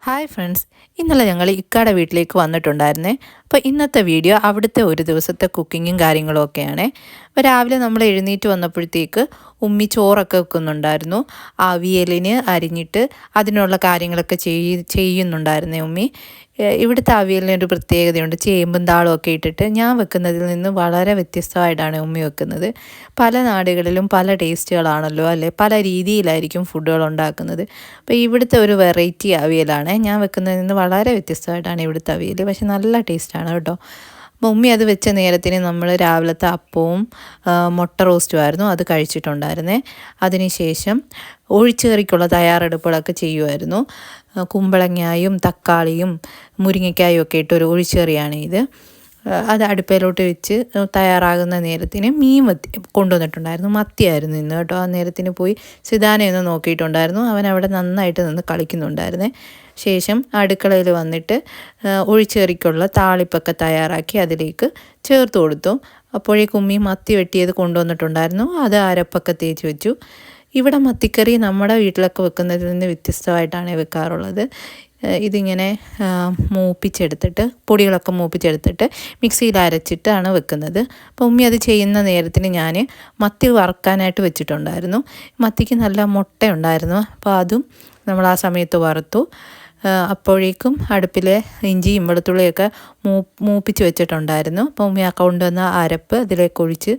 Hi friends, ഇന്നലെ ഞങ്ങൾ ഇക്കാടെ വീട്ടിലേക്ക് വന്നിട്ടുണ്ടായിരുന്നേ. അപ്പോൾ ഇന്നത്തെ വീഡിയോ അവിടുത്തെ ഒരു ദിവസത്തെ കുക്കിങ്ങും കാര്യങ്ങളും ഒക്കെയാണ്. അപ്പോൾ രാവിലെ നമ്മൾ എഴുന്നേറ്റ് വന്നപ്പോഴത്തേക്ക് ഉമ്മി ചോറൊക്കെ വെക്കുന്നുണ്ടായിരുന്നു. അവിയലിന് അരിഞ്ഞിട്ട് അതിനുള്ള കാര്യങ്ങളൊക്കെ ചെയ്യുന്നുണ്ടായിരുന്നേ ഉമ്മി. ഇവിടുത്തെ അവിയലിന് ഒരു പ്രത്യേകതയുണ്ട്. ചേമ്പും താളും ഒക്കെ ഇട്ടിട്ട് ഞാൻ വെക്കുന്നതിൽ നിന്ന് വളരെ വ്യത്യസ്തമായിട്ടാണ് ഉമ്മി വെക്കുന്നത്. പല നാടുകളിലും പല ടേസ്റ്റുകളാണല്ലോ അല്ലേ, പല രീതിയിലായിരിക്കും ഫുഡുകൾ ഉണ്ടാക്കുന്നത്. അപ്പോൾ ഇവിടുത്തെ ഒരു വെറൈറ്റി അവിയലാണ് ഞാൻ വെക്കുന്നതിൽ നിന്ന് വളരെ വ്യത്യസ്തമായിട്ടാണ് ഇവിടുത്തെ അവിയൽ. പക്ഷെ നല്ല ടേസ്റ്റാണ് കേട്ടോ. അപ്പോൾ ഉമ്മി അത് വെച്ച നേരത്തിന് നമ്മൾ രാവിലത്തെ അപ്പവും മുട്ട റോസ്റ്റും ആയിരുന്നു അത് കഴിച്ചിട്ടുണ്ടായിരുന്നേ. അതിനുശേഷം ഒഴിച്ചുകറിക്കുള്ള തയ്യാറെടുപ്പുകളൊക്കെ ചെയ്യുമായിരുന്നു. കുമ്പളങ്ങായും തക്കാളിയും മുരിങ്ങയ്ക്കായും ഒക്കെ ഇട്ടൊരു ഒഴിച്ചുകറിയാണ് ഇത്. അത് അടുപ്പയിലോട്ട് വെച്ച് തയ്യാറാകുന്ന നേരത്തിന് മീൻ കൊണ്ടുവന്നിട്ടുണ്ടായിരുന്നു. മത്തിയായിരുന്നു ഇന്ന് കേട്ടോ. ആ നേരത്തിന് പോയി സിതാനെ ഒന്ന് നോക്കിയിട്ടുണ്ടായിരുന്നു. അവൻ അവിടെ നന്നായിട്ട് നിന്ന് കളിക്കുന്നുണ്ടായിരുന്നേ. ശേഷം അടുക്കളയിൽ വന്നിട്ട് ഒഴിച്ചുകറിക്കുള്ള താളിപ്പൊക്കെ തയ്യാറാക്കി അതിലേക്ക് ചേർത്ത് കൊടുത്തു. അപ്പോഴേക്കും ഉമ്മി മത്തി വെട്ടിയത് കൊണ്ടുവന്നിട്ടുണ്ടായിരുന്നു. അത് അരപ്പൊക്കെ തേച്ച് വെച്ചു. ഇവിടെ മത്തിക്കറി നമ്മുടെ വീട്ടിലൊക്കെ വെക്കുന്നതിൽ നിന്ന് വ്യത്യസ്തമായിട്ടാണ് വെക്കാറുള്ളത്. ഇതിങ്ങനെ മൂപ്പിച്ചെടുത്തിട്ട് പൊടികളൊക്കെ മൂപ്പിച്ചെടുത്തിട്ട് മിക്സിയിൽ അരച്ചിട്ടാണ് വെക്കുന്നത്. അപ്പോൾ ഉമ്മി അത് ചെയ്യുന്ന നേരത്തിന് ഞാൻ മത്തി വറുക്കാനായിട്ട് വെച്ചിട്ടുണ്ടായിരുന്നു. മത്തിക്ക് നല്ല മുട്ട ഉണ്ടായിരുന്നു. അപ്പോൾ അതും നമ്മൾ ആ സമയത്ത് വറുത്തു. അപ്പോഴേക്കും അടുപ്പിൽ ഇഞ്ചിയും വെളുത്തുള്ളിയൊക്കെ മൂപ്പിച്ച് വെച്ചിട്ടുണ്ടായിരുന്നു. അപ്പോൾ ഉമ്മി ആ കൊണ്ടുവന്ന അരപ്പ് അതിലേക്ക് ഒഴിച്ച്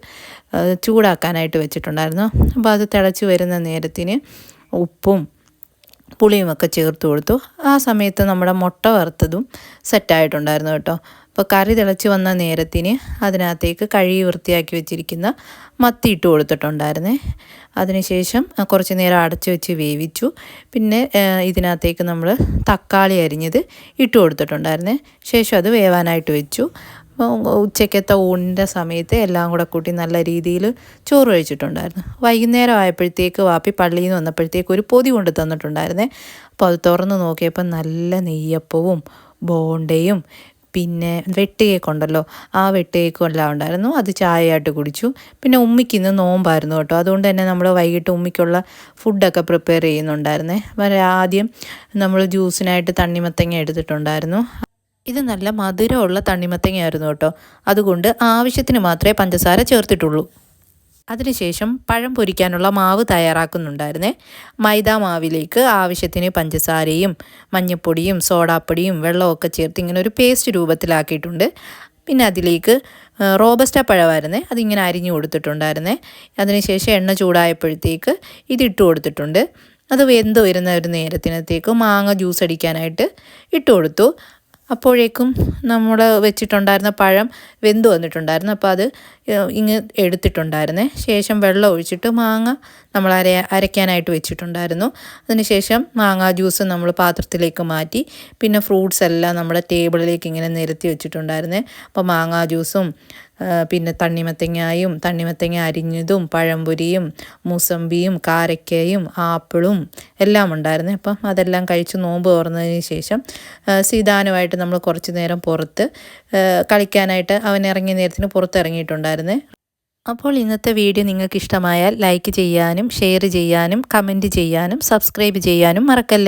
ചൂടാക്കാനായിട്ട് വെച്ചിട്ടുണ്ടായിരുന്നു. അപ്പോൾ അത് തിളച്ച് വരുന്ന നേരത്തിന് ഉപ്പും പുളിയുമൊക്കെ ചേർത്ത് കൊടുത്തു. ആ സമയത്ത് നമ്മുടെ മുട്ട വറുത്തതും സെറ്റായിട്ടുണ്ടായിരുന്നു കേട്ടോ. അപ്പോൾ കറി തിളച്ച് വന്ന നേരത്തിന് അതിനകത്തേക്ക് കഴുകി വൃത്തിയാക്കി വെച്ചിരിക്കുന്ന മത്തി ഇട്ട് കൊടുത്തിട്ടുണ്ടായിരുന്നേ. അതിനുശേഷം കുറച്ച് നേരം അടച്ചു വെച്ച് വേവിച്ചു. പിന്നെ ഇതിനകത്തേക്ക് നമ്മൾ തക്കാളി അരിഞ്ഞത് ഇട്ട് കൊടുത്തിട്ടുണ്ടായിരുന്നേ. ശേഷം അത് വേവാനായിട്ട് വെച്ചു. ഉച്ചക്കത്തെ ഊണിൻ്റെ സമയത്ത് എല്ലാം കൂടെ കൂട്ടി നല്ല രീതിയിൽ ചോറ് കഴിച്ചിട്ടുണ്ടായിരുന്നു. വൈകുന്നേരം ആയപ്പോഴത്തേക്ക് വാപ്പി പള്ളിയിൽ നിന്ന് വന്നപ്പോഴത്തേക്ക് ഒരു പൊതി കൊണ്ട് തന്നിട്ടുണ്ടായിരുന്നേ. അപ്പോൾ അത് തുറന്ന് നോക്കിയപ്പോൾ നല്ല നെയ്യപ്പവും ബോണ്ടയും പിന്നെ വെട്ട് കേക്ക് ഉണ്ടല്ലോ, ആ വെട്ട് കേക്കും എല്ലാം ഉണ്ടായിരുന്നു. അത് ചായയായിട്ട് കുടിച്ചു. പിന്നെ ഉമ്മിക്ക് ഇന്ന് നോമ്പായിരുന്നു കേട്ടോ. അതുകൊണ്ട് തന്നെ നമ്മൾ വൈകിട്ട് ഉമ്മിക്കുള്ള ഫുഡൊക്കെ പ്രിപ്പയർ ചെയ്യുന്നുണ്ടായിരുന്നേ. ആദ്യം നമ്മൾ ജ്യൂസിനായിട്ട് തണ്ണിമത്തങ്ങ എടുത്തിട്ടുണ്ടായിരുന്നു. ഇത് നല്ല മധുരമുള്ള തണ്ണിമത്തങ്ങയായിരുന്നു കേട്ടോ. അതുകൊണ്ട് ആവശ്യത്തിന് മാത്രമേ പഞ്ചസാര ചേർത്തിട്ടുള്ളൂ. അതിനുശേഷം പഴം പൊരിക്കാനുള്ള മാവ് തയ്യാറാക്കുന്നുണ്ടായിരുന്നേ. മൈദാ മാവിലേക്ക് ആവശ്യത്തിന് പഞ്ചസാരയും മഞ്ഞൾപ്പൊടിയും സോഡാപ്പൊടിയും വെള്ളമൊക്കെ ചേർത്ത് ഇങ്ങനെ ഒരു പേസ്റ്റ് രൂപത്തിലാക്കിയിട്ടുണ്ട്. പിന്നെ അതിലേക്ക് റോബസ്റ്റ പഴമായിരുന്നേ, അതിങ്ങനെ അരിഞ്ഞു കൊടുത്തിട്ടുണ്ടായിരുന്നേ. അതിനുശേഷം എണ്ണ ചൂടായപ്പോഴത്തേക്ക് ഇതിട്ട് കൊടുത്തിട്ടുണ്ട്. അത് വെന്ത് വരുന്ന ഒരു നേരത്തിനത്തേക്ക് മാങ്ങ ജ്യൂസ് അടിക്കാനായിട്ട് ഇട്ട് കൊടുത്തു. അപ്പോഴേക്കും നമ്മൾ വെച്ചിട്ടുണ്ടായിരുന്ന പഴം വെന്ത് വന്നിട്ടുണ്ടായിരുന്നു. അപ്പോൾ അത് ഇങ്ങ് എടുത്തിട്ടുണ്ടായിരുന്നേ. ശേഷം വെള്ളം ഒഴിച്ചിട്ട് മാങ്ങ നമ്മൾ അരയ്ക്കാനായിട്ട് വെച്ചിട്ടുണ്ടായിരുന്നു. അതിനുശേഷം മാങ്ങാ ജ്യൂസ് നമ്മൾ പാത്രത്തിലേക്ക് മാറ്റി പിന്നെ ഫ്രൂട്ട്സ് എല്ലാം നമ്മുടെ ടേബിളിലേക്ക് ഇങ്ങനെ നിരത്തി വെച്ചിട്ടുണ്ടായിരുന്നേ. അപ്പോൾ മാങ്ങാ ജ്യൂസും പിന്നെ തണ്ണിമത്തങ്ങ അരിഞ്ഞതും പഴംപൊരിയും മൂസമ്പിയും കാരക്കയും ആപ്പിളും എല്ലാം ഉണ്ടായിരുന്നു. അപ്പം അതെല്ലാം കഴിച്ച് നോമ്പ് തുറന്നതിന് ശേഷം സീതാനുമായിട്ട് നമ്മൾ കുറച്ച് നേരം പുറത്ത് കളിക്കാനായിട്ട് അവൻ ഇറങ്ങിയ നേരത്തിന് പുറത്തിറങ്ങിയിട്ടുണ്ടായിരുന്നേ. അപ്പോൾ ഇന്നത്തെ വീഡിയോ നിങ്ങൾക്ക് ഇഷ്ടമായാൽ ലൈക്ക് ചെയ്യാനും ഷെയർ ചെയ്യാനും കമൻറ്റ് ചെയ്യാനും സബ്സ്ക്രൈബ് ചെയ്യാനും മറക്കല്ലേ.